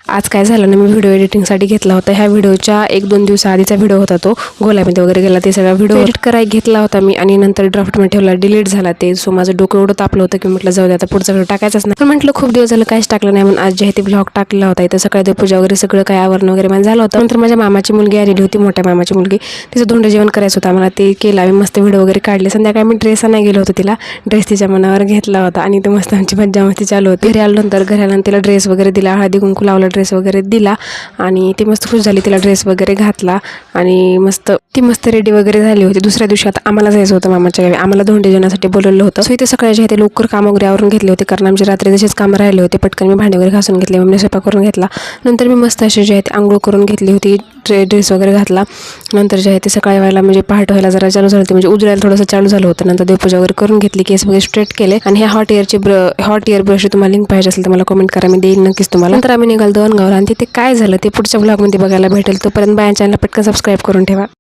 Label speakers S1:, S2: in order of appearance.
S1: आज काय झालं ना, मी व्हिडिओ एडिटिंगसाठी घेतला होता. ह्या व्हिडिओच्या 1-2 दिवसाआधीचा व्हिडिओ होता, तो गोलामध्ये वगैरे गेला. ते सगळा व्हिडिओ एडिट करायला घेतला होता मी आणि नंतर ड्राफ्टमध्ये ठेवला, डिलीट झाला ते. सो माझं डोकं एवढं तापलं होतं की म्हटलं जाऊ दे, आता पुढचा व्हिडिओ टाकायचाच नाही. पण म्हटलं खूप दिवस झालं काहीच टाकलं नाही, म्हणून आज जे आहे ते ब्लॉग टाकला होता. इथं सकाळी पूजा वगैरे सगळं काय आवरण वगैरे माझं झालं होतं. नंतर माझ्या मामाची मुलगी आलेली होती, मोठ्या मामाची मुलगी. तिचं धोंडे जेवण करायचं होतं आम्हाला, ते केलं आम्ही. मस्त व्हिडिओ वगैरे काढले. संध्याकाळी मी ड्रेस नाही गेलो होतो, तिला ड्रेस तिच्या मनावर घेतला होता आणि ते मस्त आमची मज्जा मस्ती चालू होती. घरी आल्यानंतर तिला ड्रेस वगैरे दिला, हळदी कुंकू लावला, ड्रेस वगैरे दिला आणि ती मस्त खुश झाली. तिला ड्रेस वगैरे घातला आणि ती मस्त रेडी वगैरे झाली होती. दुसऱ्या दिवशी आता आम्हाला जायचं होतं मामाच्या गावी. आम्हाला धोंडे जेवणासाठी बोलवलं होतं. सो इथे सकाळी जे आहे ते लवकर काम वगैरे आवरून घेतले होते, कारण आमचे रात्री तसेच कामं राहिले होते. पटकन मी भांडे वगैरे घासून घेतले, मम्मीने स्वयंपाक करून घेतला. नंतर मी मस्त अशी जे आहे ते आंघोळ करून घेतली होती, ड्रेस वगैरे घातला. नंतर जे आहे ते सकाळी व्हायला म्हणजे पहाट व्हायला जरा चालू झालं होतं, म्हणजे उजळायला थोडंसं चालू झालं होतं. नंतर देवपूजा वगैरे करून घेतली, केस वगैरे स्ट्रेट केले. आणि ह्या हॉट एअर ब्रश तुम्हाला लिंक पाहिजे असेल तर मला कमेंट करा, मी देईन नक्कीच तुम्हाला. नंतर आम्ही निघालो दोनगावला आणि तिथे काय झालं ते पुढच्या ब्लॉगमध्ये बघायला भेटेल. तोपर्यंत बाया चॅनलला पटकन सबस्क्राईब करून ठेवा.